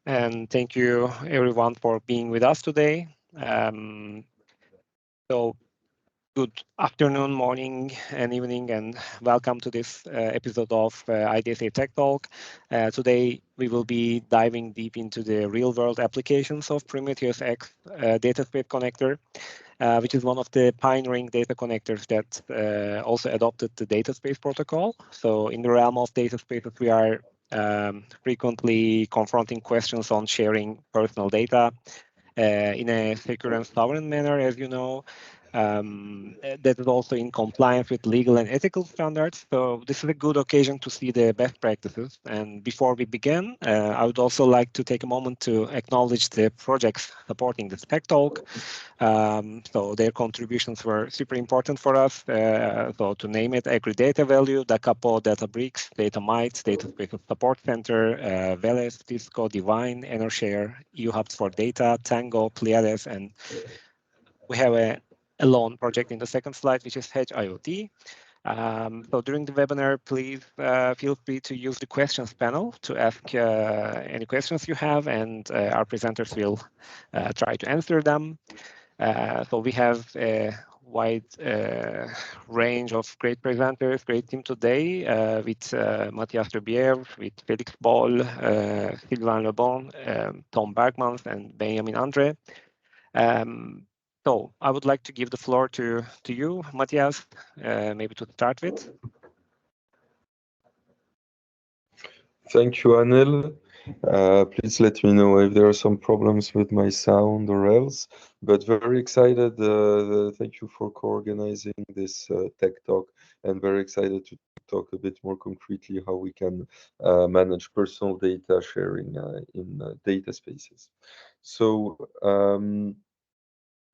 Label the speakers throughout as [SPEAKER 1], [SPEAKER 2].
[SPEAKER 1] And thank you everyone for being with us today. So good afternoon, morning, and evening, and welcome to this episode of IDSA Tech Talk. Today, we will be diving deep into the real-world applications of Prometheus-X Dataspace connector, which is one of the pioneering data connectors that also adopted the Dataspace Protocol. So in the realm of data spaces, we are frequently confronting questions on sharing personal data in a secure and sovereign manner, as you know. That is also in compliance with legal and ethical standards. So this is a good occasion to see the best practices. And before we begin, I would also like to take a moment to acknowledge the projects supporting this Tech Talk. So their contributions were super important for us. So to name it, Agridata Value, Dacapo, Databricks, Datamite, Dataspace Support Center, Veles, Disco, Divine, EnerShare, EU Hubs for Data, Tango, Pleiades, and we have a lone project in the second slide, which is Hedge IoT. So during the webinar, please feel free to use the questions panel to ask any questions you have, and our presenters will try to answer them. So we have a wide range of great presenters, great team today with Matthias de Bièvre, with Felix Bole, Sylvain Le Bon, Tom Bergmans, and Benjamin André. So I would like to give the floor to you, Matthias, maybe to start with.
[SPEAKER 2] Thank you, Anil. Please let me know if there are some problems with my sound or else. But very excited. Thank you for co-organizing this tech talk, and very excited to talk a bit more concretely how we can manage personal data sharing in data spaces. So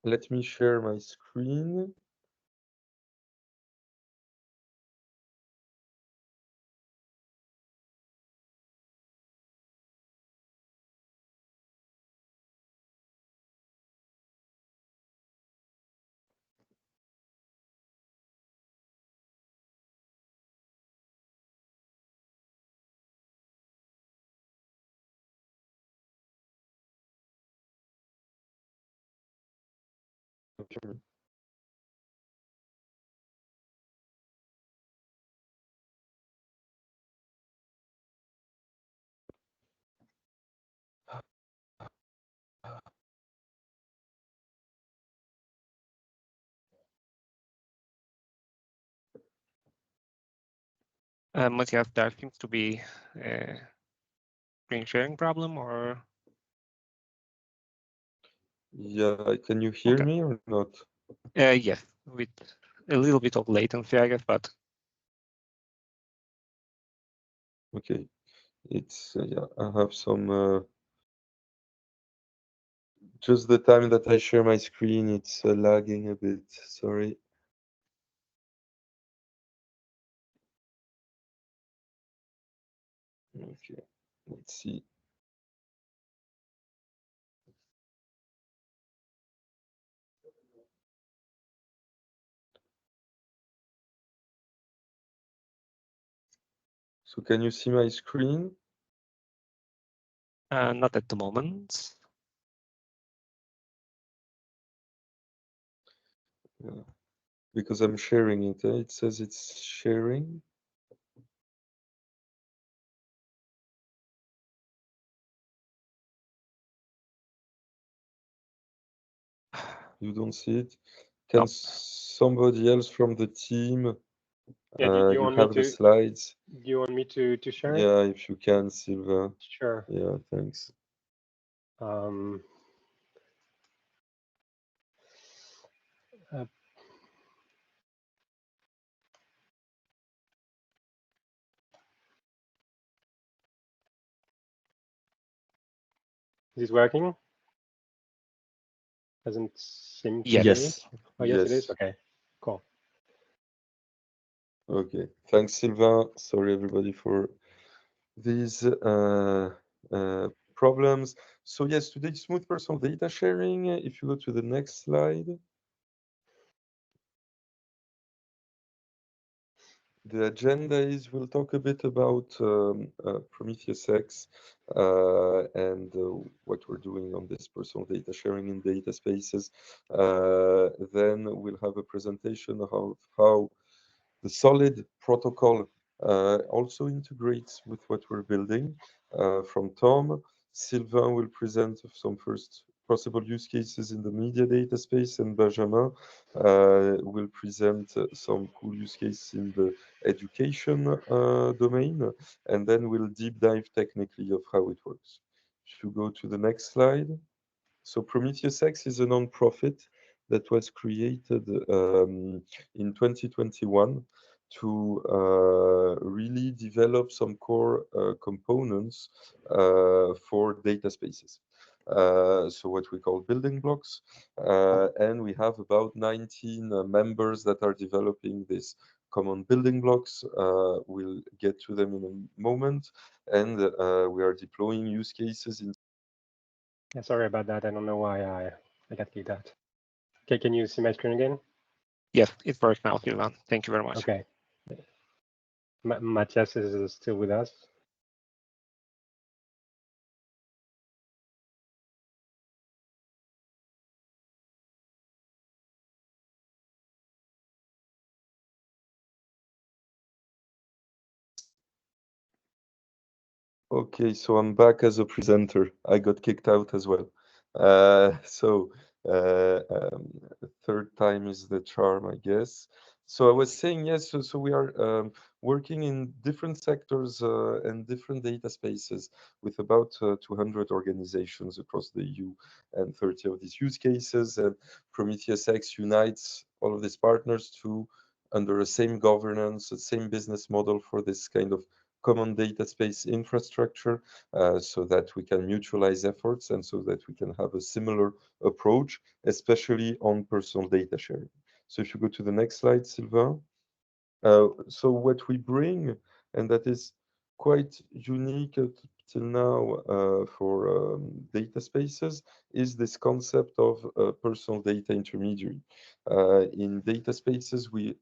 [SPEAKER 2] let me share my screen. Okay.
[SPEAKER 1] Matthias, there seems to be a screen sharing problem, or?
[SPEAKER 2] Yeah, can you hear me or not?
[SPEAKER 1] Yes, with a little bit of latency, I guess, but.
[SPEAKER 2] Okay, it's yeah, I have some just the time that I share my screen, it's lagging a bit. Sorry. Okay, let's see. So can you see my screen?
[SPEAKER 1] Not at the moment.
[SPEAKER 2] Yeah, because I'm sharing it. It says it's sharing. You don't see it? Can
[SPEAKER 1] No.
[SPEAKER 2] somebody else from the team?
[SPEAKER 3] Yeah, do you want me
[SPEAKER 2] have the
[SPEAKER 3] to?
[SPEAKER 2] slides?
[SPEAKER 3] Do you want me to share it?
[SPEAKER 2] Yeah, if you can, Sylvain.
[SPEAKER 3] Sure.
[SPEAKER 2] Yeah, thanks.
[SPEAKER 3] Is it working? Doesn't seem to
[SPEAKER 1] Yes.
[SPEAKER 3] be. Oh, yes, it is. Okay, cool.
[SPEAKER 2] Okay, thanks, Sylvain. Sorry, everybody, for these problems. So yes, today smooth personal data sharing. If you go to the next slide. The agenda is we'll talk a bit about Prometheus-X and what we're doing on this personal data sharing in data spaces. Then we'll have a presentation of how the solid protocol also integrates with what we're building from Tom. Sylvain will present some first possible use cases in the media data space, and Benjamin will present some cool use cases in the education domain, and then we'll deep dive technically of how it works. If you go to the next slide. So Prometheus-X is a non-profit that was created in 2021 to really develop some core components for data spaces. So what we call building blocks. And we have about 19 members that are developing this common building blocks. We'll get to them in a moment. And we are deploying use cases in.
[SPEAKER 3] Yeah, sorry about that. I don't know why I got kicked out. Okay, can you see my screen again?
[SPEAKER 1] Yes, it works now, Sylvain. Thank you very much.
[SPEAKER 3] Okay. Matthias is still with us.
[SPEAKER 2] Okay, so I'm back as a presenter. I got kicked out as well. Third time is the charm, I guess. So I was saying, yes, so we are working in different sectors and different data spaces with about 200 organizations across the EU and 30 of these use cases. And Prometheus-X unites all of these partners to under the same governance, the same business model for this kind of common data space infrastructure so that we can mutualize efforts and so that we can have a similar approach, especially on personal data sharing. So if you go to the next slide, Sylvain. So what we bring, and that is quite unique till now for data spaces, is this concept of personal data intermediary. In data spaces, we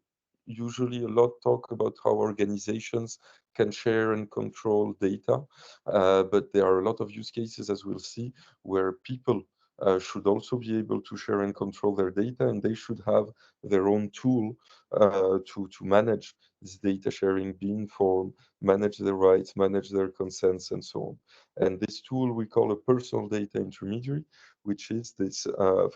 [SPEAKER 2] usually a lot talk about how organizations can share and control data, but there are a lot of use cases, as we'll see, where people should also be able to share and control their data, and they should have their own tool to manage this data sharing, be informed, manage their rights, manage their consents, and so on. And this tool we call a personal data intermediary, which is this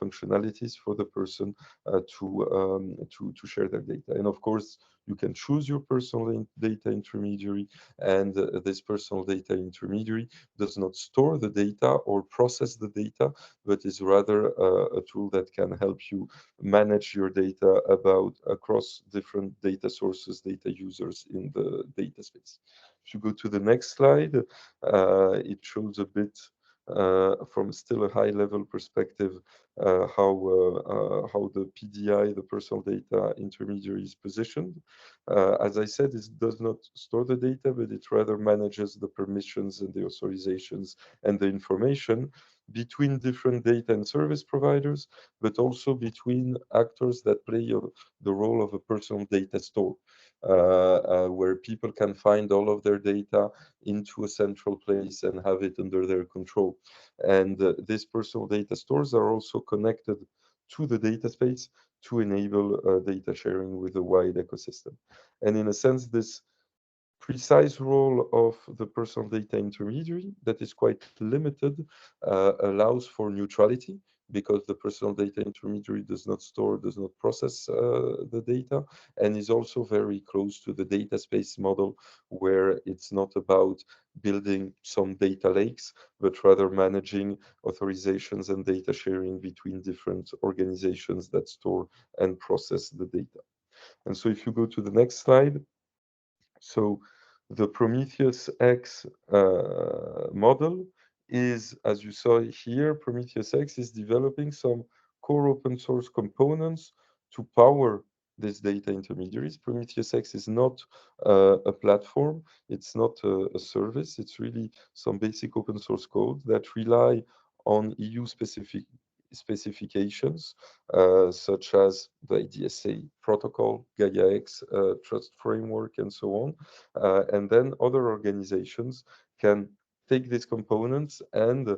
[SPEAKER 2] functionalities for the person to share their data. And of course, you can choose your personal data intermediary, and this personal data intermediary does not store the data or process the data, but is rather a tool that can help you manage your data about across different data sources, data users in the data space. If you go to the next slide, it shows a bit from still a high level perspective how the PDI, the personal data intermediary, is positioned. As I said, it does not store the data, but it rather manages the permissions and the authorizations and the information between different data and service providers, but also between actors that play the role of a personal data store, where people can find all of their data into a central place and have it under their control. And these personal data stores are also connected to the data space to enable data sharing with a wide ecosystem. And in a sense, this precise role of the personal data intermediary that is quite limited allows for neutrality, because the personal data intermediary does not store, does not process the data, and is also very close to the data space model, where it's not about building some data lakes, but rather managing authorizations and data sharing between different organizations that store and process the data. And so if you go to the next slide, so the Prometheus-X model is, as you saw here, Prometheus-X is developing some core open source components to power these data intermediaries. Prometheus-X is not a platform, it's not a service, it's really some basic open source code that rely on EU specifications, such as the IDSA Protocol, Gaia-X Trust Framework, and so on. And then other organizations can take these components and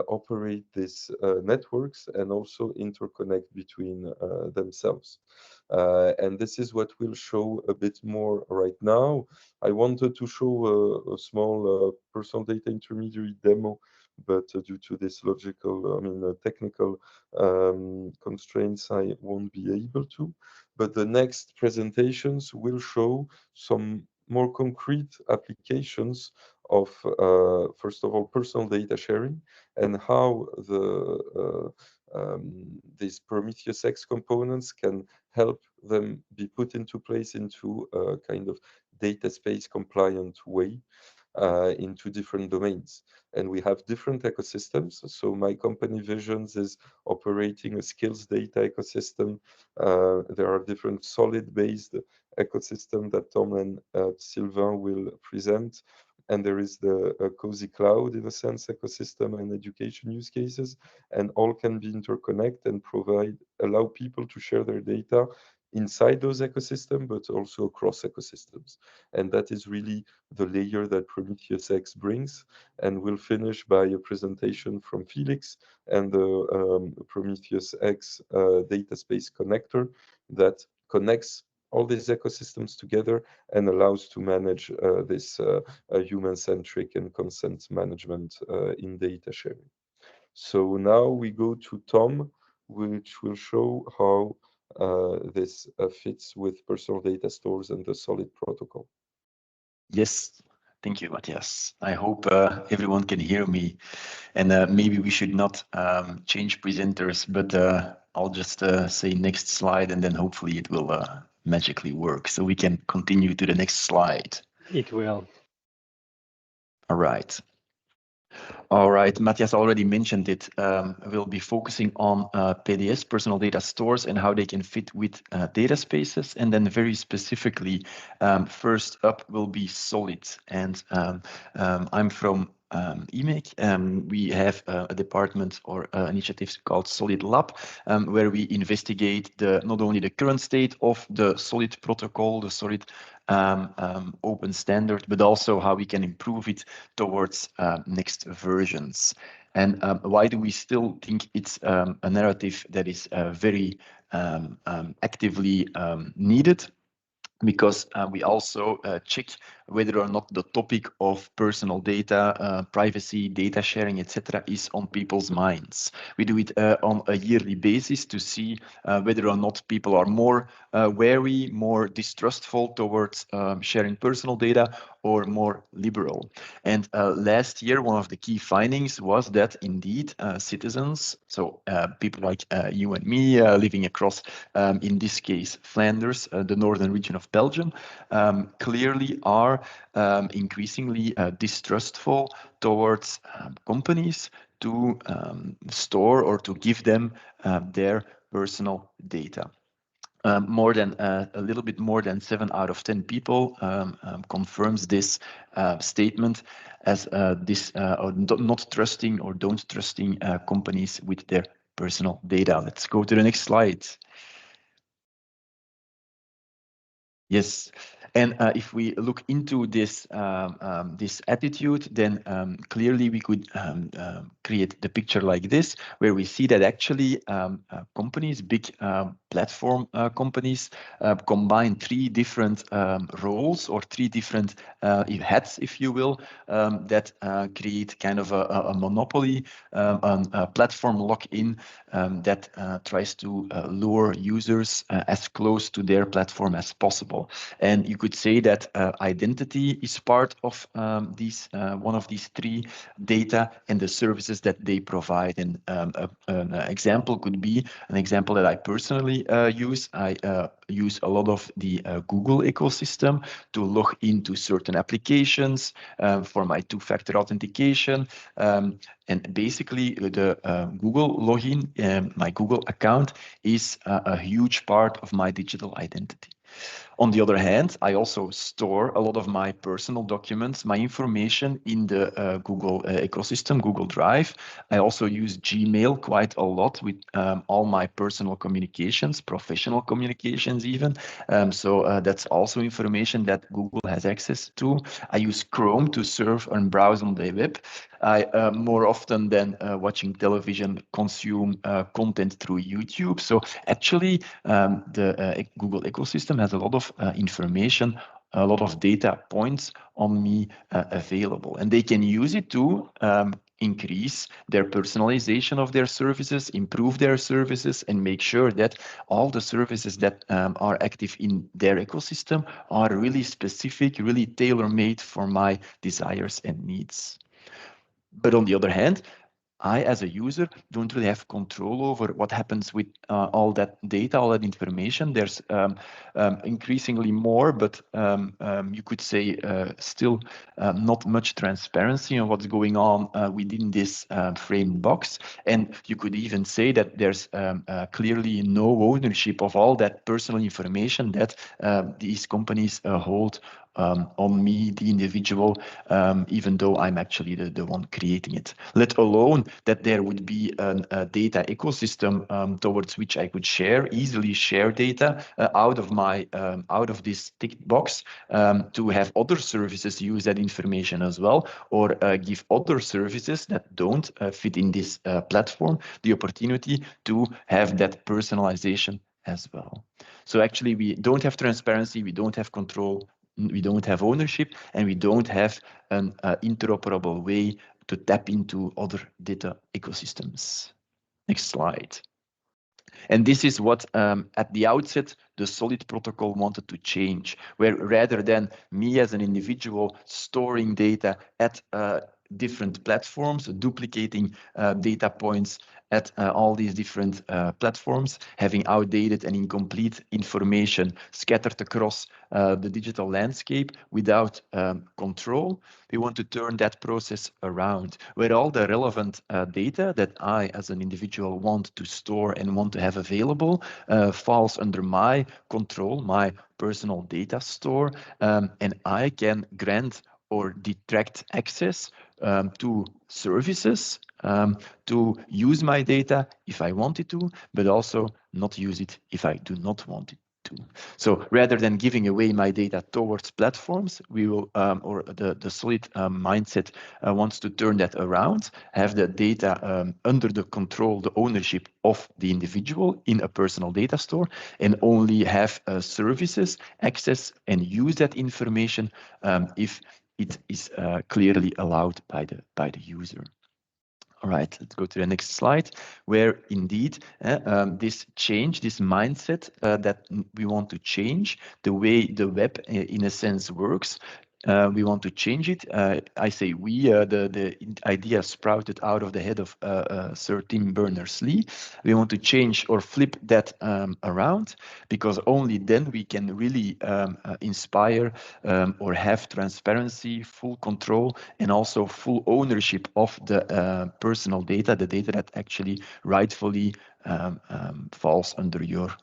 [SPEAKER 2] operate these networks and also interconnect between themselves. And this is what we'll show a bit more right now. I wanted to show a small personal data intermediary demo, but due to this technical constraints, I won't be able to. But the next presentations will show some more concrete applications of, first of all, personal data sharing and how these Prometheus-X components can help them be put into place into a kind of data space compliant way into different domains. And we have different ecosystems. So my company Visions is operating a skills data ecosystem. There are different solid-based ecosystem that Tom and Sylvain will present. And there is the cozy cloud, in a sense, ecosystem and education use cases, and all can be interconnect and allow people to share their data inside those ecosystems, but also across ecosystems. And that is really the layer that Prometheus-X brings. And we'll finish by a presentation from Felix and the Prometheus-X Dataspace connector that connects all these ecosystems together and allows to manage this human-centric and consent management in data sharing. So now we go to Tom, which will show how this fits with personal data stores and the solid protocol.
[SPEAKER 4] Yes, thank you, Matthias. I hope everyone can hear me. And maybe we should not change presenters, but I'll just say next slide, and then hopefully it will magically work. So we can continue to the next slide.
[SPEAKER 3] It will.
[SPEAKER 4] All right. All right, Matthias already mentioned it. We'll be focusing on PDS, personal data stores, and how they can fit with data spaces. And then very specifically, first up will be Solid. And I'm from imec. We have a department or initiatives called Solid Lab, where we investigate not only the current state of the Solid protocol, the Solid open standard, but also how we can improve it towards next versions. And why do we still think it's a narrative that is very actively needed? Because we also check whether or not the topic of personal data, privacy, data sharing, etc., is on people's minds. We do it on a yearly basis to see whether or not people are more wary, more distrustful towards sharing personal data, or more liberal. And last year, one of the key findings was that indeed citizens, so people like you and me living across, in this case, Flanders, the northern region of Belgium, clearly are increasingly distrustful towards companies to store or to give them their personal data. A little bit more than 7 out of 10 people confirms this statement as not trusting or don't trusting companies with their personal data. Let's go to the next slide. Yes, and if we look into this this attitude, then clearly we could create the picture like this, where we see that actually companies, big platform companies, combine 3 different roles or 3 different hats, if you will, that create kind of a monopoly, a platform lock-in that tries to lure users as close to their platform as possible. And you could say that identity is part of these one of these 3 data and the services that they provide. And an example could be an example that I personally use. I use a lot of the Google ecosystem to log into certain applications for my 2-factor authentication. And basically, the Google login, my Google account, is a huge part of my digital identity. On the other hand, I also store a lot of my personal documents, my information in the Google ecosystem, Google Drive. I also use Gmail quite a lot with all my personal communications, professional communications even. So that's also information that Google has access to. I use Chrome to surf and browse on the web. I more often than watching television consume content through YouTube. So actually, the Google ecosystem has a lot of information, a lot of data points on me available, and they can use it to increase their personalization of their services, improve their services, and make sure that all the services that are active in their ecosystem are really specific, really tailor-made for my desires and needs. But on the other hand, I, as a user, don't really have control over what happens with all that data, all that information. There's increasingly more, but you could say still not much transparency on what's going on within this framed box. And you could even say that there's clearly no ownership of all that personal information that these companies hold on me, the individual, even though I'm actually the one creating it. Let alone that there would be a data ecosystem towards which I could easily share data out of this ticked box to have other services use that information as well, or give other services that don't fit in this platform the opportunity to have that personalization as well. So actually, we don't have transparency, we don't have control, we don't have ownership, and we don't have an interoperable way to tap into other data ecosystems. Next slide. And this is what, at the outset, the Solid protocol wanted to change, where rather than me as an individual storing data at different platforms, duplicating data points at all these different platforms, having outdated and incomplete information scattered across the digital landscape without control. We want to turn that process around, where all the relevant data that I, as an individual, want to store and want to have available falls under my control, my personal data store, and I can grant or detract access to services to use my data if I wanted to, but also not use it if I do not want it to. So rather than giving away my data towards platforms, we will, or the Solid mindset wants to turn that around, have the data under the control, the ownership of the individual in a personal data store, and only have services access and use that information if it is clearly allowed by the user. All right, let's go to the next slide, where indeed this change, this mindset that we want to change, the way the web in a sense works, we want to change it. I say we, the idea sprouted out of the head of Sir Tim Berners-Lee. We want to change or flip that around, because only then we can really inspire or have transparency, full control, and also full ownership of the personal data, the data that actually rightfully falls under your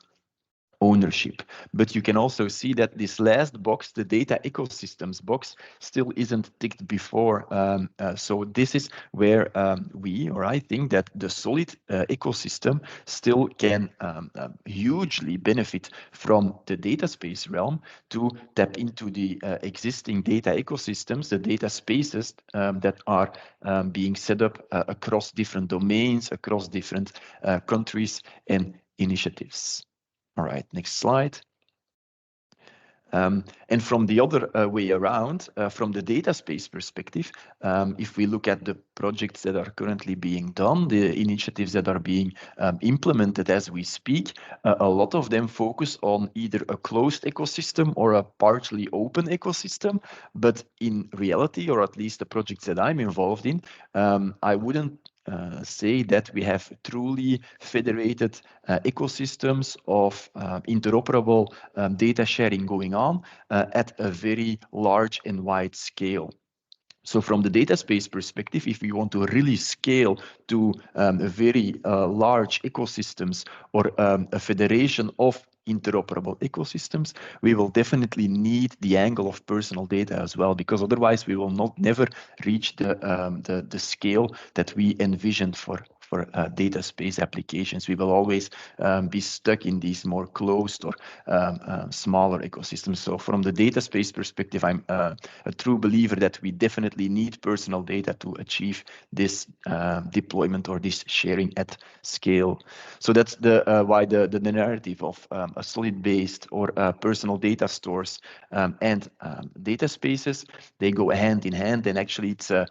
[SPEAKER 4] ownership. But you can also see that this last box, the data ecosystems box, still isn't ticked before. So this is where I think that the Solid ecosystem still can hugely benefit from the data space realm to tap into the existing data ecosystems, the data spaces that are being set up across different domains, across different countries and initiatives. All right, next slide. And from the other way around, from the data space perspective, if we look at the projects that are currently being done, the initiatives that are being implemented as we speak, a lot of them focus on either a closed ecosystem or a partially open ecosystem. But in reality, or at least the projects that I'm involved in, I wouldn't say that we have truly federated ecosystems of interoperable data sharing going on at a very large and wide scale. So from the data space perspective, if we want to really scale to very large ecosystems or a federation of interoperable ecosystems, we will definitely need the angle of personal data as well, because otherwise we will never reach the scale that we envisioned for data space applications. We will always be stuck in these more closed or smaller ecosystems. So from the data space perspective, I'm a true believer that we definitely need personal data to achieve this deployment or this sharing at scale. So that's why the narrative of a solid-based or personal data stores and data spaces, they go hand in hand, and actually it's a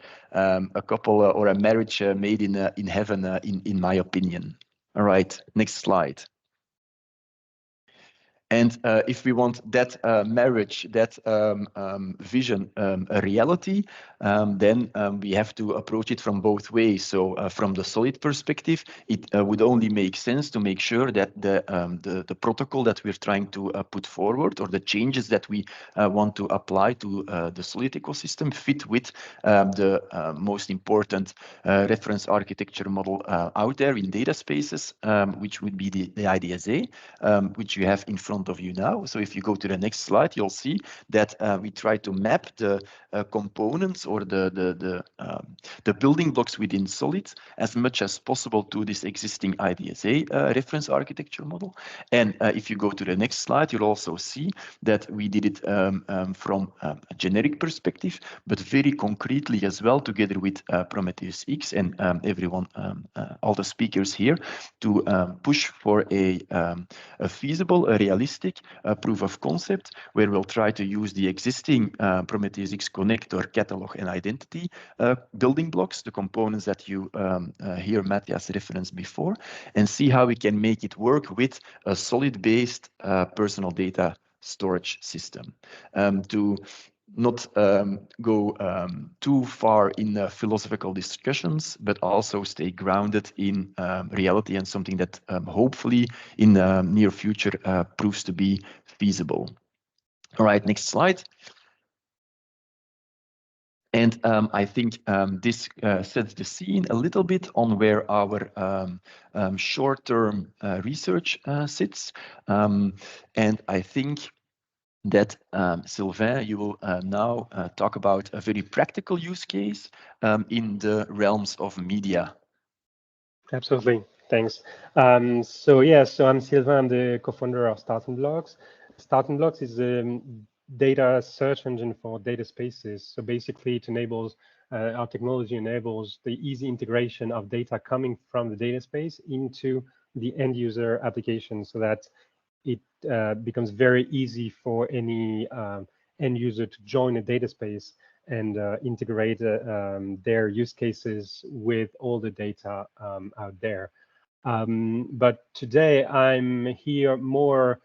[SPEAKER 4] couple or a marriage made in heaven, in my opinion. All right, next slide. And if we want that marriage, that vision a reality, then we have to approach it from both ways. So from the solid perspective, it would only make sense to make sure that the protocol that we're trying to put forward, or the changes that we want to apply to the solid ecosystem, fit with the most important reference architecture model out there in data spaces, which would be the IDSA, which you have in front of you now. So if you go to the next slide, you'll see that we try to map the components or the building blocks within Solid as much as possible to this existing IDSA reference architecture model. And if you go to the next slide, you'll also see that we did it from a generic perspective, but very concretely as well, together with Prometheus-X and everyone, all the speakers here, to push for a feasible, a realistic proof of concept, where we'll try to use the existing Prometheus-X connector, catalog, and identity building blocks, the components that you hear Matthias referenced before, and see how we can make it work with a solid-based personal data storage system. To not go too far in philosophical discussions, but also stay grounded in reality, and something that hopefully in the near future proves to be feasible. All right, next slide. And I think this sets the scene a little bit on where our short-term research sits. And I think that Sylvain, you will now talk about a very practical use case in the realms of media.
[SPEAKER 3] Absolutely, thanks. So I'm Sylvain, I'm the co-founder of Startin'blox. Startin'blox is a data search engine for data spaces. So basically it enables, our technology enables the easy integration of data coming from the data space into the end user application, so that it becomes very easy for any end user to join a data space and integrate their use cases with all the data out there. But today I'm here more,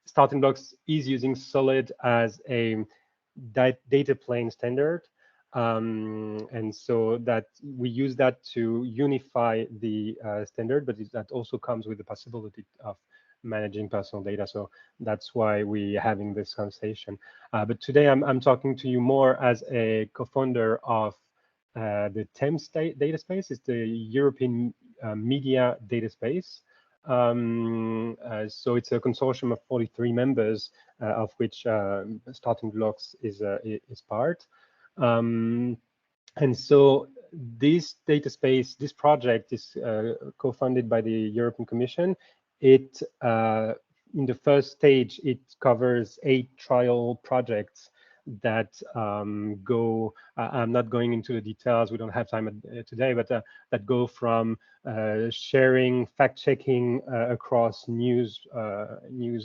[SPEAKER 3] Startin'blox is using Solid as a data plane standard. And so that we use that to unify the standard, but that also comes with the possibility of managing personal data. So that's why we're having this conversation. But today I'm talking to you more as a co-founder of the TEMS data space. It's the European Media Data Space. So it's a consortium of 43 members, of which Startin'blox is part. And so this data space, this project is co-funded by the European Commission. It in the first stage, it covers 8 trial projects that go, I'm not going into the details, we don't have time today, but that go from sharing, fact-checking across news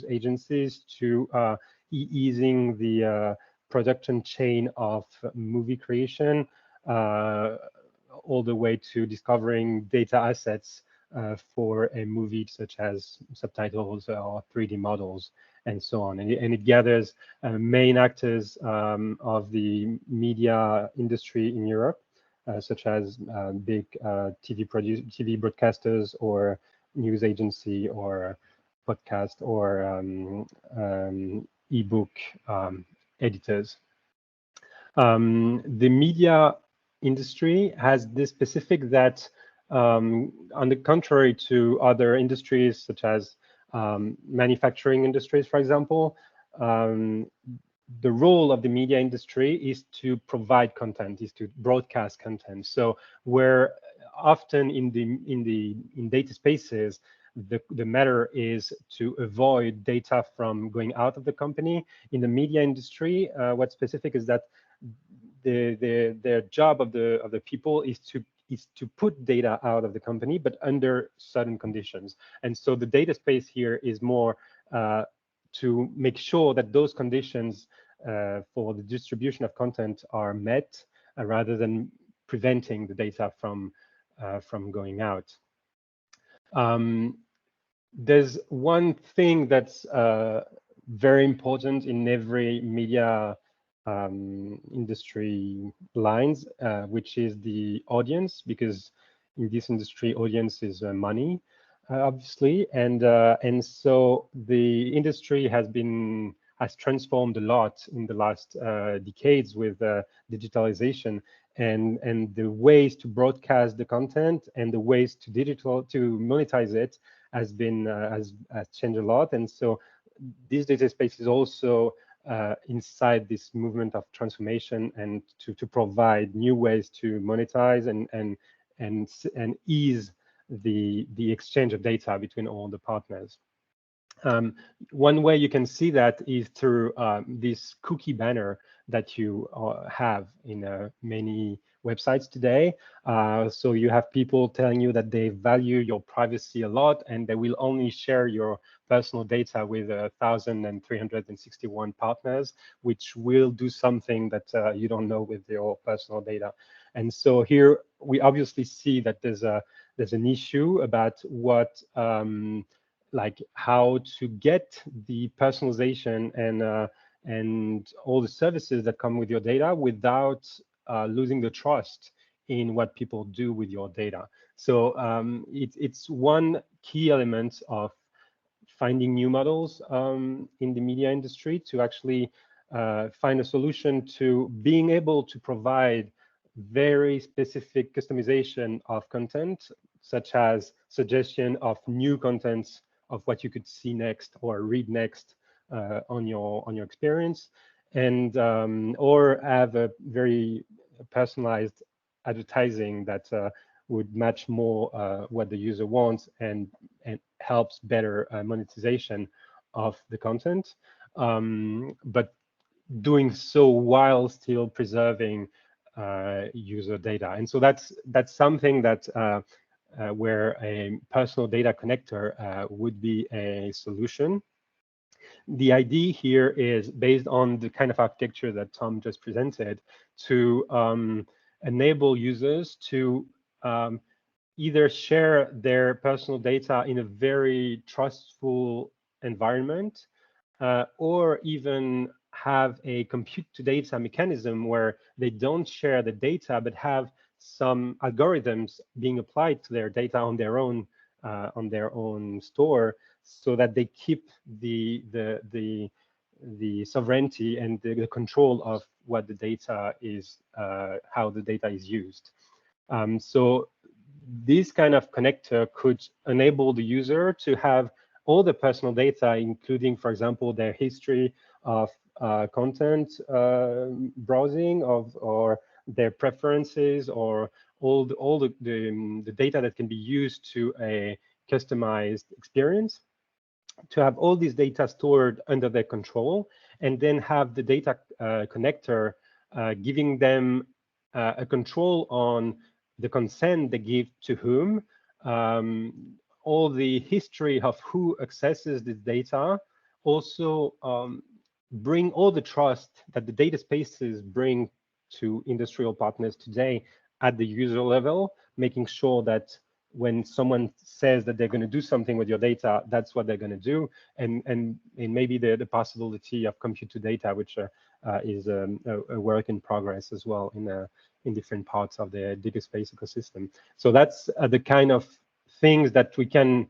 [SPEAKER 3] agencies to easing the production chain of movie creation, all the way to discovering data assets for a movie, such as subtitles or 3D models, and so on. And it gathers main actors of the media industry in Europe, such as big TV broadcasters, or news agency, or podcast, or ebook editors. The media industry has this specific that, on the contrary to other industries, such as manufacturing industries, for example. The role of the media industry is to provide content, is to broadcast content. So where often in data spaces, the matter is to avoid data from going out of the company. In the media industry, what's specific is that their job of the people is to put data out of the company, but under certain conditions. And so the data space here is more to make sure that those conditions for the distribution of content are met, rather than preventing the data from going out. There's one thing that's very important in every media industry lines, which is the audience, because in this industry, audience is money, obviously, and so the industry has transformed a lot in the last decades with digitalization, and the ways to broadcast the content and the ways to monetize it has changed a lot. And so this data space is also inside this movement of transformation, and to provide new ways to monetize and ease the exchange of data between all the partners. One way you can see that is through this cookie banner that you have in many websites today. So you have people telling you that they value your privacy a lot, and they will only share your personal data with 1,361 partners, which will do something that you don't know with your personal data. And so here we obviously see that there's an issue about what like how to get the personalization and all the services that come with your data without losing the trust in what people do with your data. So it's one key element of finding new models in the media industry to actually find a solution to being able to provide very specific customization of content, such as suggestion of new contents of what you could see next or read next on your experience, and or have a very personalized advertising that would match more what the user wants and helps better monetization of the content, but doing so while still preserving user data. And so that's something that where a personal data connector would be a solution. The idea here is based on the kind of architecture that Tom just presented, to enable users to either share their personal data in a very trustful environment, or even have a compute to data mechanism where they don't share the data, but have some algorithms being applied to their data on their own store, so that they keep the sovereignty and the control of what the data is, how the data is used. So this kind of connector could enable the user to have all the personal data, including, for example, their history of content browsing, or their preferences, or all the data that can be used to a customized experience, to have all these data stored under their control, and then have the data connector giving them a control on the consent they give to whom, all the history of who accesses this data, also bring all the trust that the data spaces bring to industrial partners today at the user level, making sure that when someone says that they're going to do something with your data, that's what they're going to do, and maybe the possibility of compute to data, which is a work in progress as well in different parts of the data space ecosystem. So that's the kind of things that we can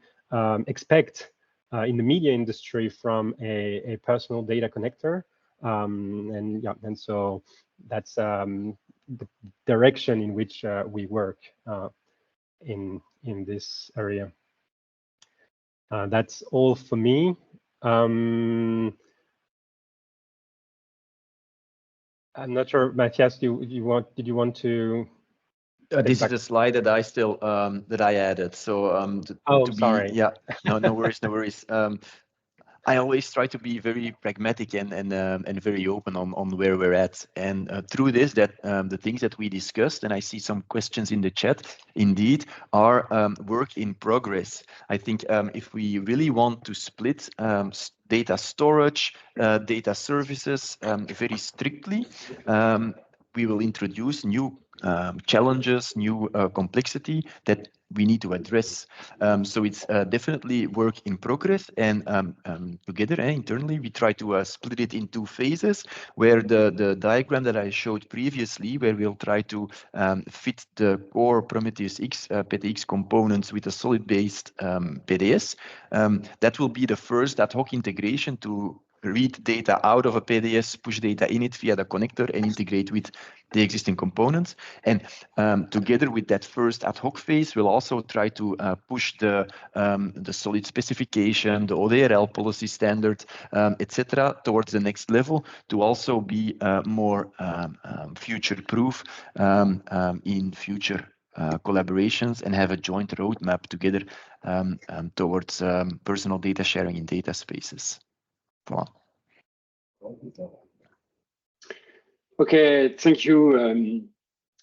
[SPEAKER 3] expect in the media industry from a personal data connector, and so that's the direction in which we work in this area. That's all for me. I'm not sure, Matthias, did you want to?
[SPEAKER 4] This is a slide that I still that I added. So
[SPEAKER 3] sorry.
[SPEAKER 4] Yeah, no worries, no worries. I always try to be very pragmatic and very open on where we're at. And through this, that the things that we discussed, and I see some questions in the chat, indeed, are work in progress. I think if we really want to split data storage, data services very strictly, we will introduce new challenges, new complexity that we need to address. So it's definitely work in progress, and together internally we try to split it in two phases, where the diagram that I showed previously, where we'll try to fit the core Prometheus-X PTX components with a solid-based PDS. That will be the first ad hoc integration to read data out of a PDS, push data in it via the connector, and integrate with the existing components. And together with that first ad hoc phase, we'll also try to push the solid specification, the ODRL policy standard, etc., towards the next level to also be more future-proof in future collaborations, and have a joint roadmap together towards personal data sharing in data spaces. Voilà.
[SPEAKER 5] Okay, thank you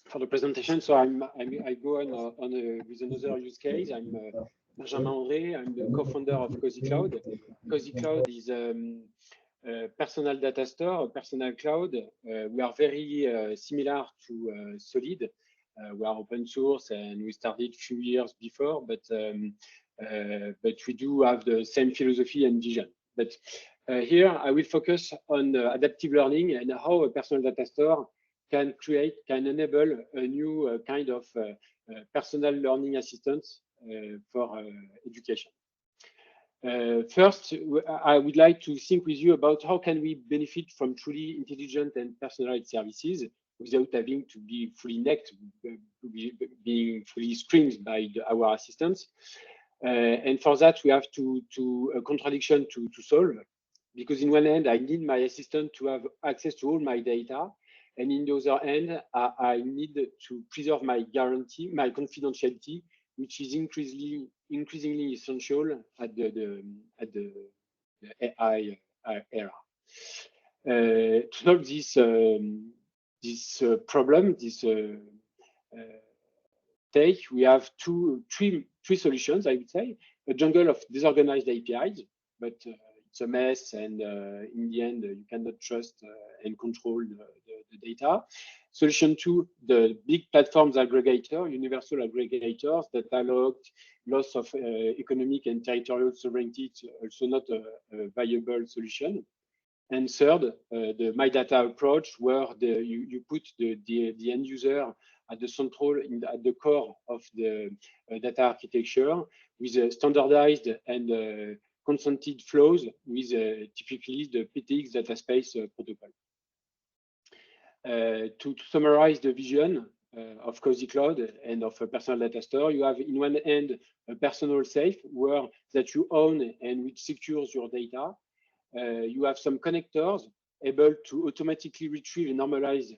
[SPEAKER 5] for the presentation. So I go on with another use case. I'm Benjamin André. I'm the co-founder of Cozy Cloud. Cozy Cloud is a personal data store, a personal cloud. We are very similar to Solid. We are open source, and we started a few years before, but we do have the same philosophy and vision. But here I will focus on adaptive learning and how a personal data store can enable a new kind of personal learning assistant for education. First, I would like to think with you about how can we benefit from truly intelligent and personalized services without having to be fully necked, being fully screened by our assistants. And for that, we have a contradiction to solve, because in one hand, I need my assistant to have access to all my data, and in the other hand, I need to preserve my confidentiality, which is increasingly essential at the AI era. To solve this problem, we have three solutions, I would say. A jungle of disorganized APIs, but it's a mess, and in the end, you cannot trust and control the data. Solution 2, the big platforms aggregator, universal aggregators that allow loss of economic and territorial sovereignty. It's also not a viable solution. And third, the My Data approach, where you put the end user at the central, at the core of the data architecture, with standardized and consented flows, with typically the PTX Dataspace Protocol. To summarize the vision of Cozy Cloud and of a personal data store, you have in one end a personal safe that you own and which secures your data. You have some connectors able to automatically retrieve and normalize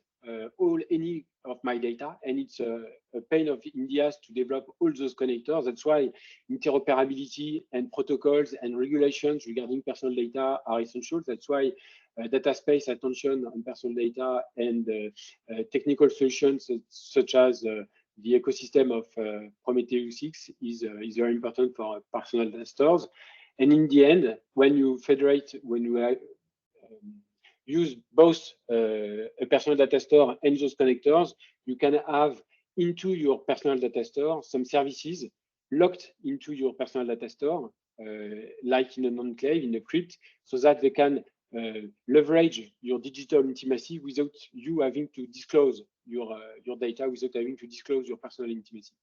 [SPEAKER 5] any of my data, and it's a pain of India's to develop all those connectors. That's why interoperability and protocols and regulations regarding personal data are essential. That's why Dataspace attention on personal data and technical solutions such as the ecosystem of Prometheus-X is very important for personal data stores. And in the end, when you use both a personal data store and those connectors, you can have into your personal data store some services locked into your personal data store, like in an enclave, in a crypt, so that they can leverage your digital intimacy without you having to disclose your data, without having to disclose your personal intimacy.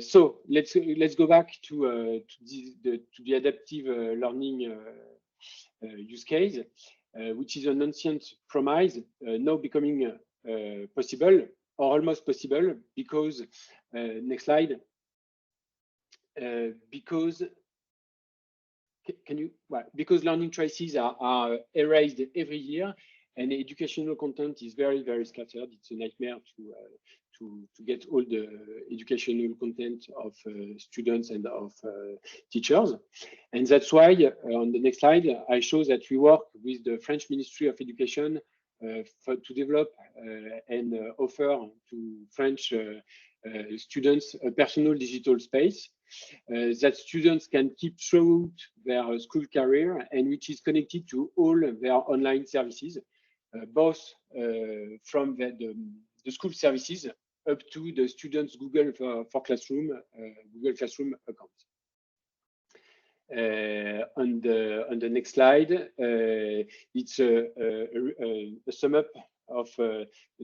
[SPEAKER 5] So let's go back to the adaptive learning use case, which is an ancient promise now becoming possible or almost possible, because next slide. because because learning traces are erased every year, and educational content is very, very scattered. It's a nightmare to get all the educational content of students and of teachers. And that's why on the next slide, I show that we work with the French Ministry of Education to develop and offer to French students a personal digital space that students can keep throughout their school career and which is connected to all their online services, both from the school services up to the students' Google for Classroom, Google Classroom account. On the next slide, it's a sum up of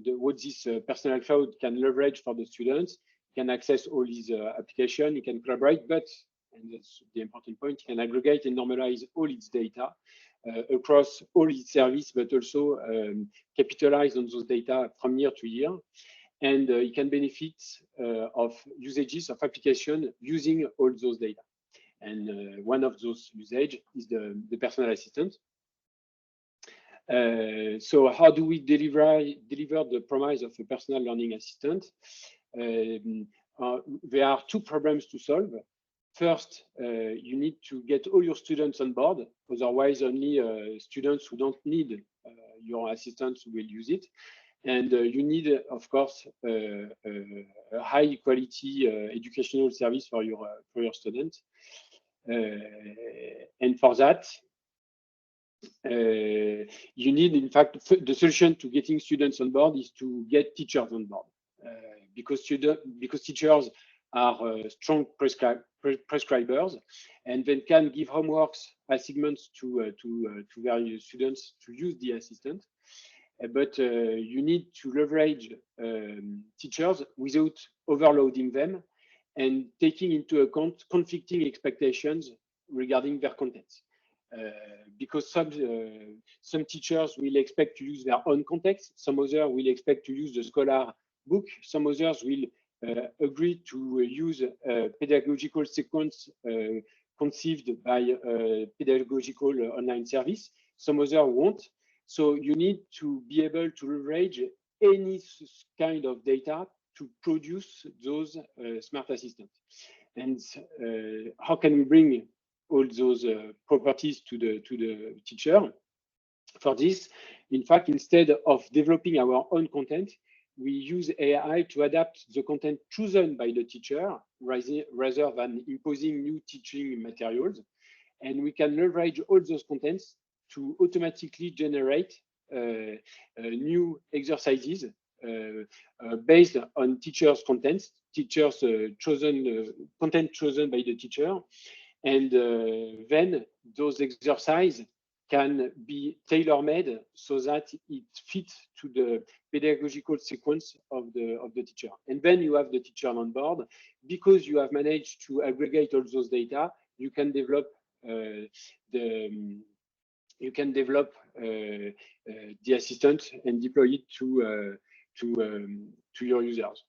[SPEAKER 5] what this personal cloud can leverage for the students. You can access all these applications, you can collaborate, but, and that's the important point, you can aggregate and normalize all its data across all its services, but also capitalize on those data from year to year. And you can benefit of usages of application using all those data. And one of those usage is the personal assistant. So how do we deliver the promise of a personal learning assistant? There are two problems to solve. First, you need to get all your students on board. Otherwise, only students who don't need your assistants will use it. And you need, of course, a high quality educational service for your students. And for that, you need, in fact, the solution to getting students on board is to get teachers on board, because teachers are strong prescribers, and then can give homeworks assignments to various students to use the assistant. But you need to leverage teachers without overloading them and taking into account conflicting expectations regarding their contents. Because some teachers will expect to use their own context, some others will expect to use the Scholar book, some others will agree to use a pedagogical sequence conceived by a pedagogical online service, some others won't. So you need to be able to leverage any kind of data to produce those smart assistants. And how can we bring all those properties to the teacher? For this, in fact, instead of developing our own content, we use AI to adapt the content chosen by the teacher rather than imposing new teaching materials. And we can leverage all those contents to automatically generate new exercises based on teachers' contents, content chosen by the teacher. And then those exercises can be tailor-made so that it fits to the pedagogical sequence of the teacher. And then you have the teacher on board. Because you have managed to aggregate all those data, you can develop the assistant and deploy it to your users.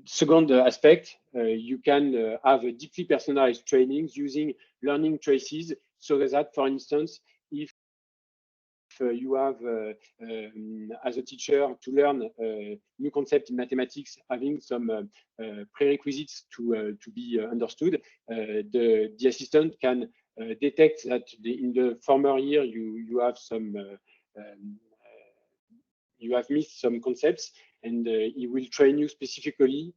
[SPEAKER 5] Second aspect, you can have a deeply personalized trainings using learning traces, so that, for instance, if you have, as a teacher, to learn a new concept in mathematics, having some prerequisites to be understood, the assistant can detect that in the former year you have some you have missed some concepts, and he will train you specifically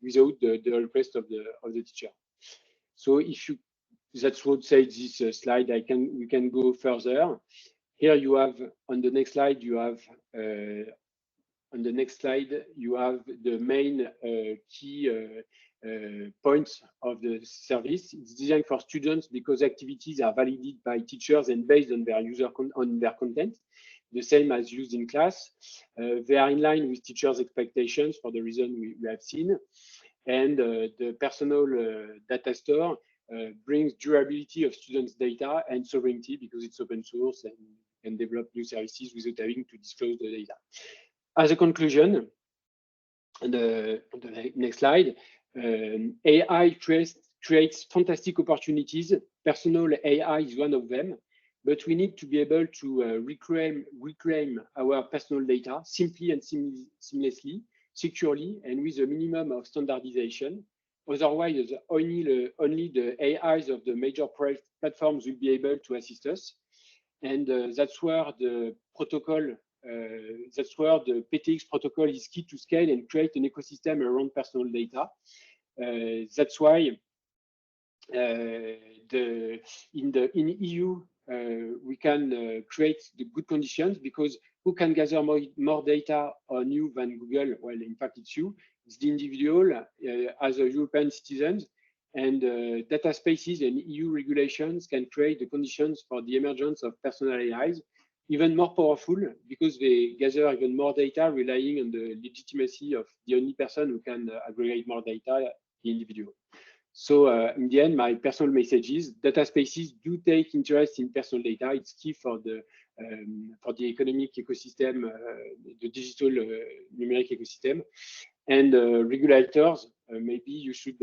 [SPEAKER 5] without the request of the teacher. So if you, that's what said this slide. We can go further. Here you have, on the next slide, you have the main key points of the service. It's designed for students because activities are validated by teachers and based on their content, the same as used in class. They are in line with teachers' expectations for the reason we have seen. And the personal data store brings durability of students' data and sovereignty because it's open source and can develop new services without having to disclose the data. As a conclusion, on the next slide, AI creates fantastic opportunities. Personal AI is one of them, but we need to be able to reclaim our personal data simply and seamlessly, securely, and with a minimum of standardization. Otherwise, only the AIs of the major platforms will be able to assist us. And that's where the protocol, that's where the PTX protocol is key to scale and create an ecosystem around personal data. That's why in EU we can create the good conditions, because who can gather more data on you than Google? Well, in fact, it's you. It's the individual as a European citizens, and data spaces and EU regulations can create the conditions for the emergence of personal AIs, even more powerful because they gather even more data, relying on the legitimacy of the only person who can aggregate more data, the individual. So in the end, my personal message is data spaces do take interest in personal data. It's key for the economic ecosystem, the digital numeric ecosystem. And regulators, maybe you should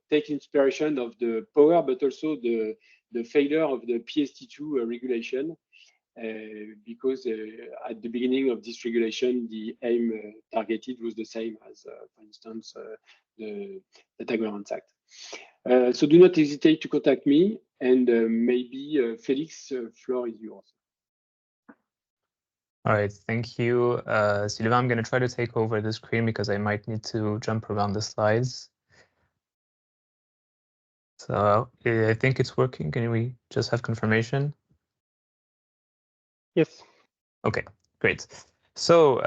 [SPEAKER 5] take inspiration of the power, but also the failure of the PST2 regulation, because at the beginning of this regulation, the aim targeted was the same as, for instance, the Data Governance Act. So do not hesitate to contact me, and maybe Felix, floor is yours.
[SPEAKER 6] All right, thank you, Sylvain. I'm going to try to take over the screen because I might need to jump around the slides. So I think it's working. Can we just have confirmation?
[SPEAKER 3] Yes.
[SPEAKER 6] Okay, great. So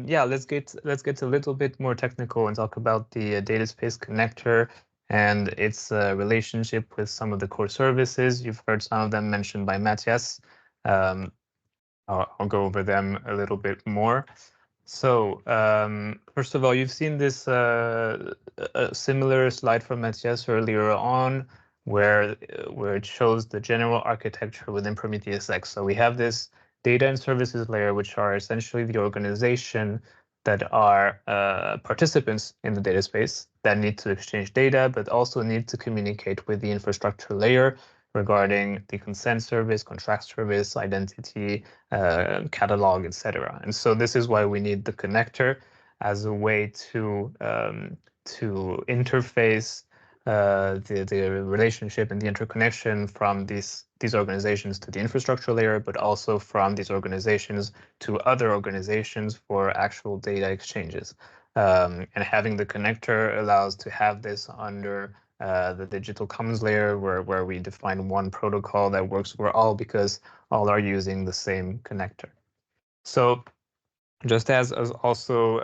[SPEAKER 6] yeah, let's get a little bit more technical and talk about the Dataspace connector and its relationship with some of the core services. You've heard some of them mentioned by Matthias. I'll go over them a little bit more. So first of all, you've seen this a similar slide from Matthias earlier on, where it shows the general architecture within Prometheus-X. So we have this data and services layer, which are essentially the organization that are participants in the data space that need to exchange data, but also need to communicate with the infrastructure layer regarding the consent service, contract service, identity, catalog, etc. And so this is why we need the connector as a way to interface the relationship and the interconnection from these organizations to the infrastructure layer, but also from these organizations to other organizations for actual data exchanges. And having the connector allows to have this under the digital commons layer, where we define one protocol that works for all because all are using the same connector. So just as also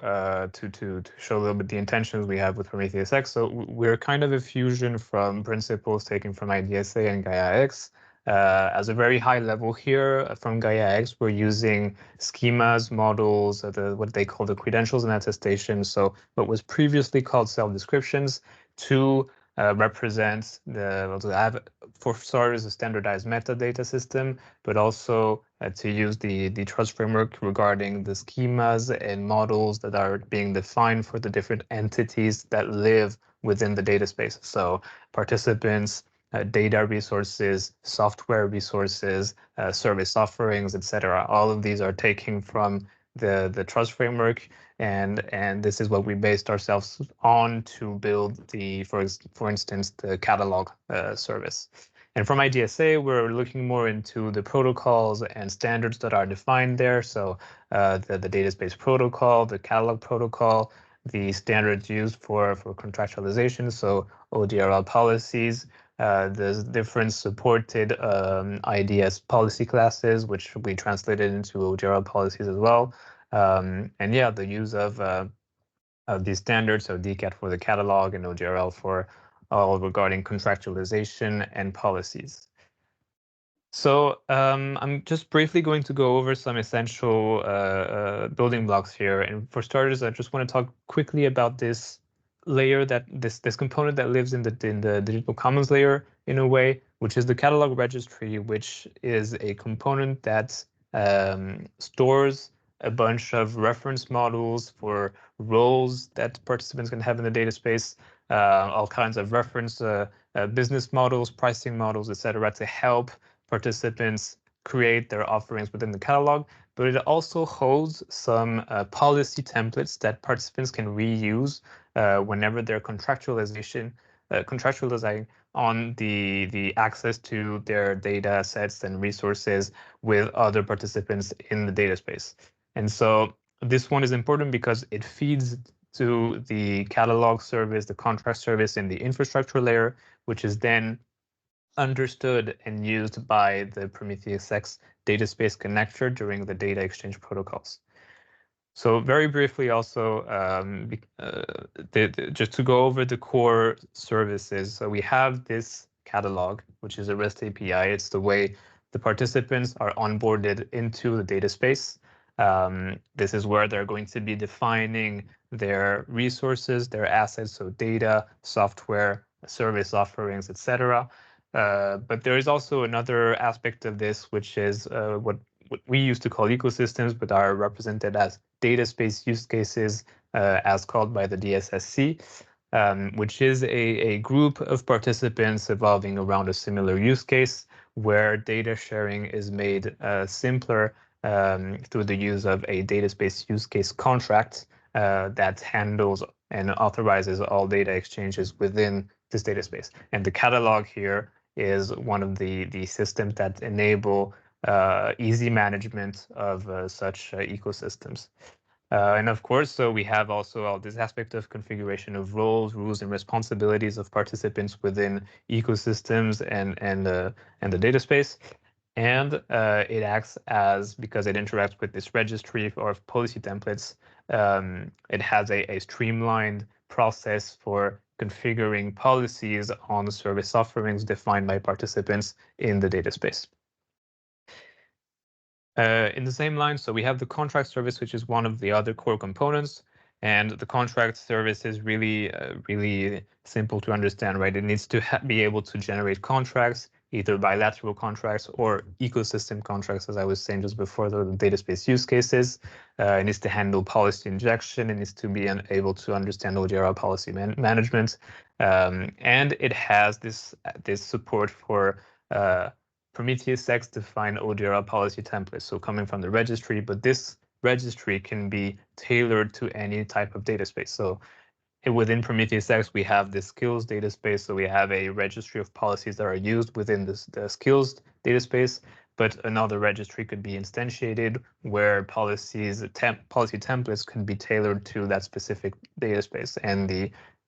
[SPEAKER 6] to show a little bit the intentions we have with Prometheus-X, so we're kind of a fusion from principles taken from IDSA and Gaia-X. As a very high level here, from Gaia-X, we're using schemas, models, what they call the credentials and attestations, so what was previously called self-descriptions, to represent for starters a standardized metadata system, but also to use the trust framework regarding the schemas and models that are being defined for the different entities that live within the data space. So participants, data resources, software resources, service offerings, etc. All of these are taken from the trust framework, and this is what we based ourselves on to build the, for instance, the catalog service. And from IDSA, we're looking more into the protocols and standards that are defined there. So the Dataspace Protocol, the catalog protocol, the standards used for contractualization, so ODRL policies, there's different supported IDS policy classes, which we translated into ODRL policies as well. And yeah, the use of these standards, so DCAT for the catalog and ODRL for all regarding contractualization and policies. So I'm just briefly going to go over some essential building blocks here. And for starters, I just want to talk quickly about this layer, that this component that lives in the digital commons layer in a way, which is the catalog registry, which is a component that stores a bunch of reference models for roles that participants can have in the data space, all kinds of reference business models, pricing models, etc., to help participants create their offerings within the catalog. But it also holds some policy templates that participants can reuse whenever they're contractualizing on the access to their data sets and resources with other participants in the data space. And so this one is important because it feeds to the catalog service, the contract service in the infrastructure layer, which is then understood and used by the Prometheus-X Dataspace connector during the data exchange protocols. So very briefly also, just to go over the core services. So we have this catalog, which is a REST API. It's the way the participants are onboarded into the data space. This is where they're going to be defining their resources, their assets, so data, software, service offerings, etc. But there is also another aspect of this, which is what we used to call ecosystems, but are represented as data space use cases, as called by the DSSC, which is a group of participants evolving around a similar use case where data sharing is made simpler through the use of a data space use case contract that handles and authorizes all data exchanges within this data space. And the catalog here is one of the systems that enable easy management of such ecosystems. And of course, so we have also all this aspect of configuration of roles, rules, and responsibilities of participants within ecosystems and the data space. And it acts as, because it interacts with this registry of policy templates, it has a streamlined process for configuring policies on the service offerings defined by participants in the data space. In the same line, so we have the contract service, which is one of the other core components. And the contract service is really, really simple to understand, right? It needs to be able to generate contracts, either bilateral contracts or ecosystem contracts, as I was saying just before, the data space use cases. It needs to handle policy injection. It needs to be able to understand ODR policy management. And it has this support for Prometheus-X defined ODR policy templates, so coming from the registry, but this registry can be tailored to any type of data space. So within Prometheus-X, we have the skills data space, so we have a registry of policies that are used within the skills data space, but another registry could be instantiated where policy templates can be tailored to that specific data space, and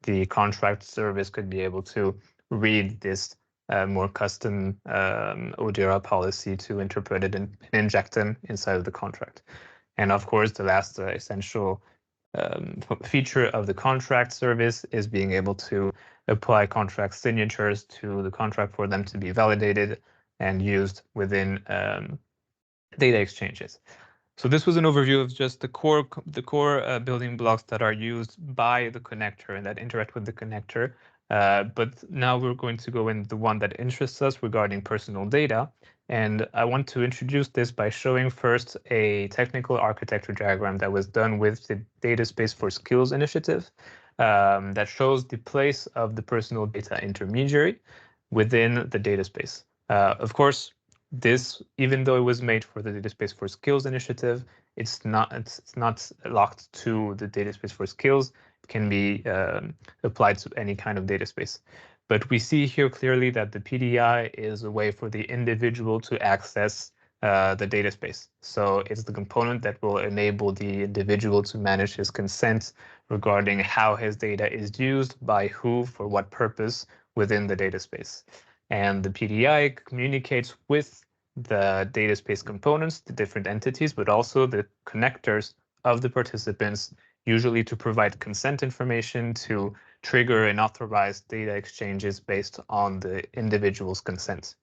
[SPEAKER 6] the contract service could be able to read this more custom ODR policy to interpret it and inject them inside of the contract. And of course, the last essential feature of the contract service is being able to apply contract signatures to the contract for them to be validated and used within data exchanges. So this was an overview of just the core building blocks that are used by the connector and that interact with the connector. But now we're going to go into the one that interests us regarding personal data. And I want to introduce this by showing first a technical architecture diagram that was done with the Dataspace for Skills initiative that shows the place of the personal data intermediary within the data space. Of course, this, even though it was made for the Dataspace for Skills initiative, it's not locked to the Dataspace for Skills. It can be applied to any kind of data space. But we see here clearly that the PDI is a way for the individual to access the data space. So it's the component that will enable the individual to manage his consent regarding how his data is used, by who, for what purpose within the data space. And the PDI communicates with the data space components, the different entities, but also the connectors of the participants, usually to provide consent information to trigger and authorize data exchanges based on the individual's consent.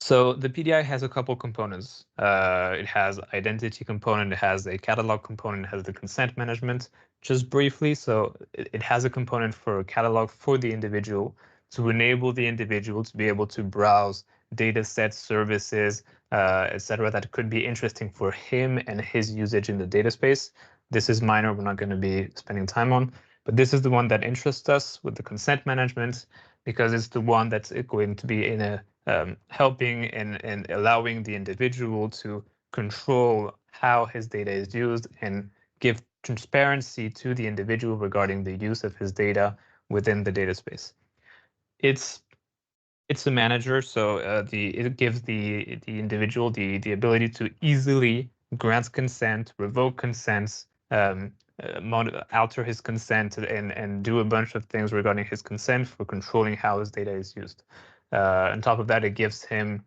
[SPEAKER 6] So the PDI has a couple components. It has identity component, it has a catalog component, it has the consent management. Just briefly, so it has a component for a catalog for the individual to enable the individual to be able to browse data sets, services, etc., that could be interesting for him and his usage in the data space. This is minor, we're not going to be spending time on, but this is the one that interests us with the consent management, because it's the one that's going to be in a helping and allowing the individual to control how his data is used and give transparency to the individual regarding the use of his data within the data space. It's a manager, so it gives the individual the ability to easily grant consent, revoke consents, alter his consent, and do a bunch of things regarding his consent for controlling how his data is used. On top of that, it gives him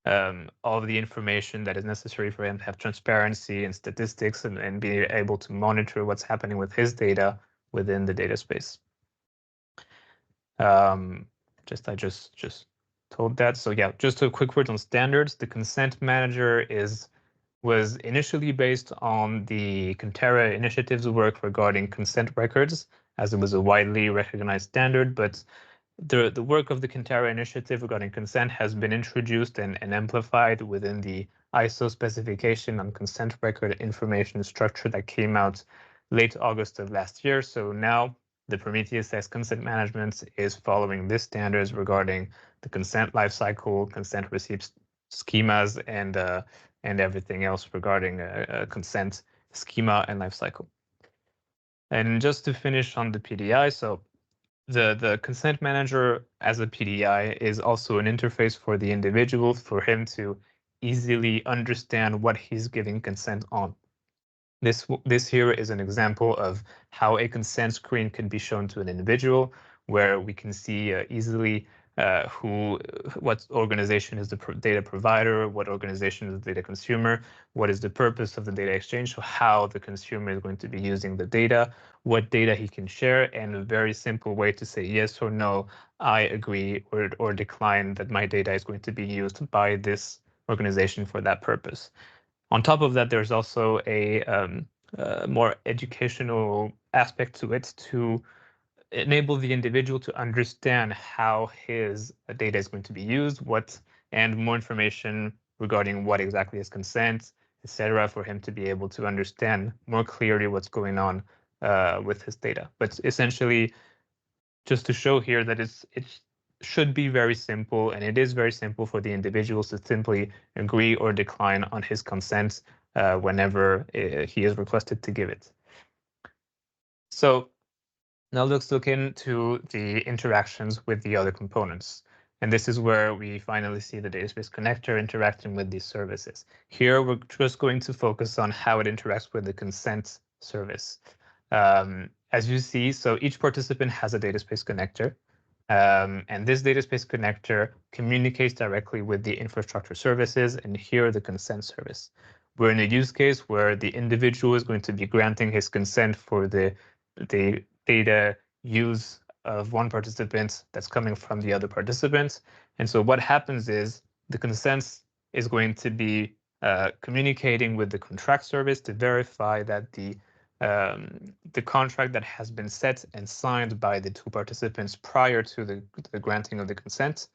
[SPEAKER 6] all of the information that is necessary for him to have transparency and statistics and be able to monitor what's happening with his data within the data space. I just told that. So yeah, just a quick word on standards. The consent manager was initially based on the Contera initiative's work regarding consent records, as it was a widely recognized standard, but the work of the Contera initiative regarding consent has been introduced and amplified within the ISO specification on consent record information structure that came out late August of last year. So now the Prometheus-X consent management is following these standards regarding the consent lifecycle, consent receipt schemas, and everything else regarding consent schema and lifecycle. And just to finish on the PDI, so the consent manager as a PDI is also an interface for the individual for him to easily understand what he's giving consent on. This here is an example of how a consent screen can be shown to an individual, where we can see easily what organization is the data provider, what organization is the data consumer, what is the purpose of the data exchange, so how the consumer is going to be using the data, what data he can share, and a very simple way to say yes or no, I agree or decline that my data is going to be used by this organization for that purpose. On top of that, there's also a more educational aspect to it to enable the individual to understand how his data is going to be used, and more information regarding what exactly is consent, etc., for him to be able to understand more clearly what's going on with his data. But essentially, just to show here that it should be very simple, and it is very simple for the individuals to simply agree or decline on his consent whenever he is requested to give it. So now let's look into the interactions with the other components. And this is where we finally see the Dataspace connector interacting with these services. Here, we're just going to focus on how it interacts with the consent service. As you see, so each participant has a Dataspace connector. And this Dataspace connector communicates directly with the infrastructure services, and here the consent service. We're in a use case where the individual is going to be granting his consent for the data use of one participant that's coming from the other participants. And so what happens is the consent is going to be communicating with the contract service to verify that the contract that has been set and signed by the two participants prior to the granting of the consent,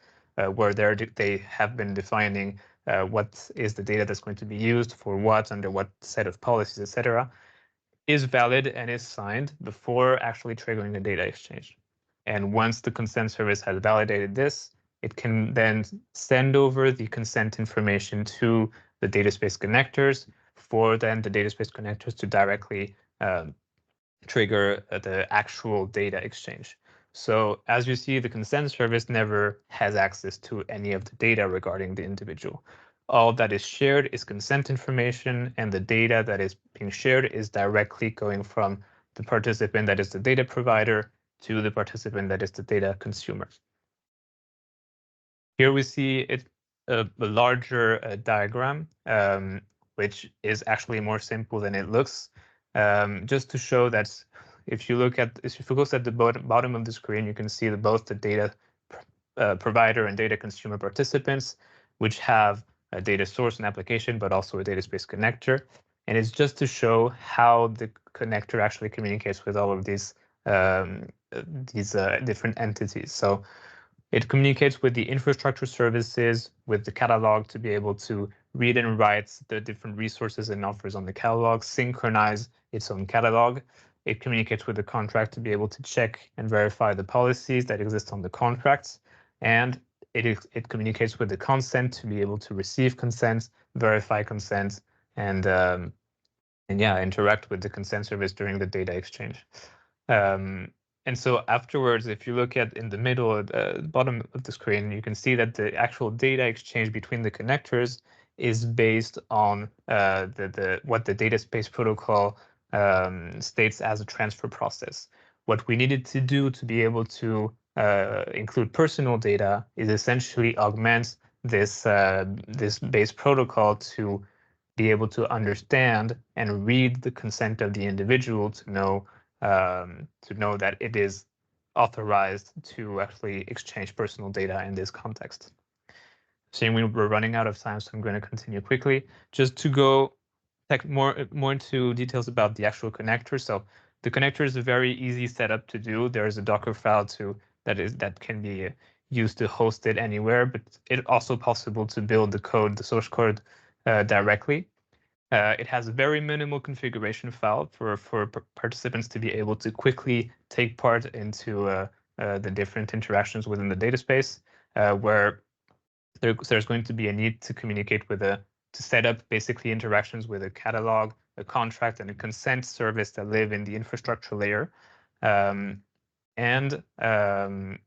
[SPEAKER 6] where they have been defining what is the data that's going to be used for what, under what set of policies, etc., is valid and is signed before actually triggering the data exchange. And once the consent service has validated this, it can then send over the consent information to the Dataspace connectors for then the Dataspace connectors to directly trigger the actual data exchange. So as you see, the consent service never has access to any of the data regarding the individual. All that is shared is consent information, and the data that is being shared is directly going from the participant that is the data provider to the participant that is the data consumer. Here we see a larger diagram, which is actually more simple than it looks. Just to show that if you look at the bottom of the screen, you can see both the data provider and data consumer participants, which have a data source and application, but also a Dataspace connector. And it's just to show how the connector actually communicates with all of these different entities. So It communicates with the infrastructure services, with the catalog to be able to read and write the different resources and offers on the catalog, synchronize its own catalog. It communicates with the contract to be able to check and verify the policies that exist on the contracts. And it communicates with the consent to be able to receive consent, verify consent, and yeah, interact with the consent service during the data exchange. And so afterwards, if you look at in the middle, at the bottom of the screen, you can see that the actual data exchange between the connectors is based on what the Dataspace Protocol states as a transfer process. What we needed to do to be able to include personal data is essentially augment this base protocol to be able to understand and read the consent of the individual to know that it is authorized to actually exchange personal data in this context. Seeing we're running out of time, so I'm going to continue quickly. Just to go more into details about the actual connector. So the connector is a very easy setup to do. There is a Docker file that can be used to host it anywhere, but it's also possible to build the source code directly. It has a very minimal configuration file for participants to be able to quickly take part into the different interactions within the dataspace, where there's going to be a need to communicate to set up basically interactions with a catalog, a contract, and a consent service that live in the infrastructure layer. And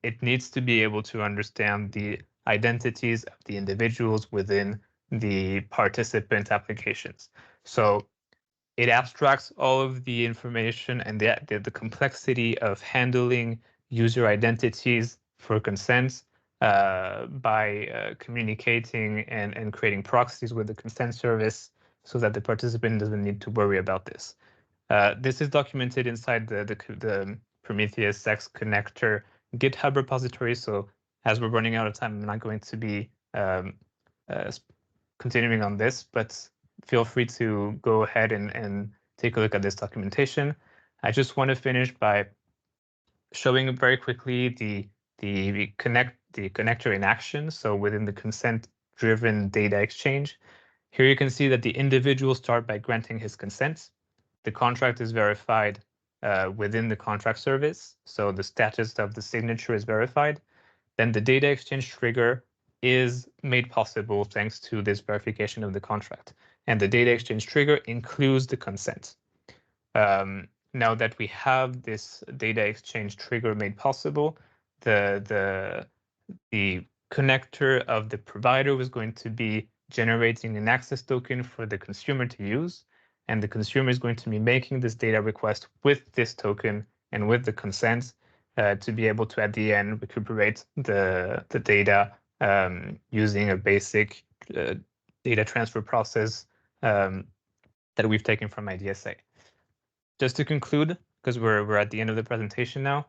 [SPEAKER 6] it needs to be able to understand the identities of the individuals within the participant applications. So it abstracts all of the information and the complexity of handling user identities for consents by communicating and creating proxies with the consent service so that the participant doesn't need to worry about this. This is documented inside the Prometheus-X connector GitHub repository. So as we're running out of time, I'm not going to be continuing on this, but feel free to go ahead and take a look at this documentation. I just want to finish by showing very quickly the connector in action. So within the consent-driven data exchange, here you can see that the individual starts by granting his consent. The contract is verified within the contract service. So the status of the signature is verified. Then the data exchange trigger is made possible thanks to this verification of the contract. And the data exchange trigger includes the consent. Now that we have this data exchange trigger made possible, the connector of the provider was going to be generating an access token for the consumer to use. And the consumer is going to be making this data request with this token and with the consent to be able to, at the end, recuperate the data using a basic data transfer process that we've taken from IDSA. Just to conclude, because we're at the end of the presentation now,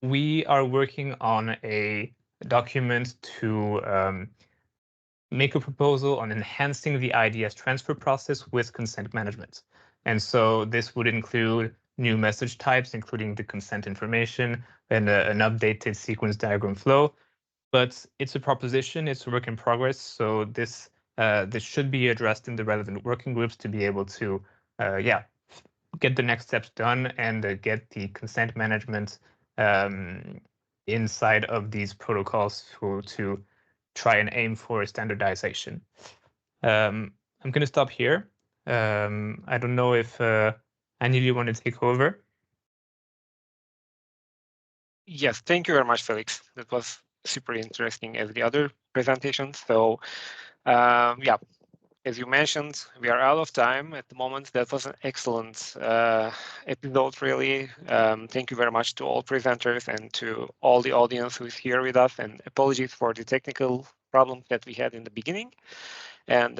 [SPEAKER 6] we are working on a document to make a proposal on enhancing the IDS transfer process with consent management. And so this would include new message types, including the consent information and an updated sequence diagram flow. But it's a proposition, it's a work in progress. So this should be addressed in the relevant working groups to be able to, get the next steps done and get the consent management inside of these protocols to try and aim for standardization. I'm going to stop here. I don't know if Anil, you want to take over?
[SPEAKER 1] Yes, thank you very much, Felix. That was super interesting as the other presentations. So yeah, as you mentioned, we are out of time at the moment. That was an excellent episode, really. Thank you very much to all presenters and to all the audience who is here with us. And apologies for the technical problems that we had in the beginning. And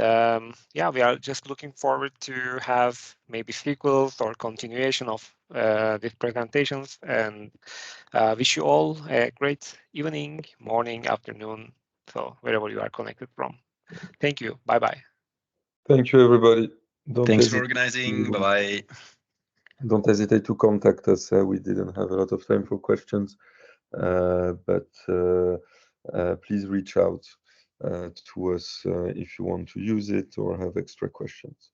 [SPEAKER 1] yeah, we are just looking forward to have maybe sequels or continuation of these presentations. And wish you all a great evening, morning, afternoon, so wherever you are connected from. Thank you. Bye-bye.
[SPEAKER 2] Thank you, everybody.
[SPEAKER 4] Thanks for organizing. Bye-bye.
[SPEAKER 2] Don't hesitate to contact us. We didn't have a lot of time for questions. but please reach out to us if you want to use it or have extra questions.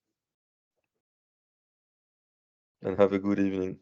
[SPEAKER 2] And have a good evening.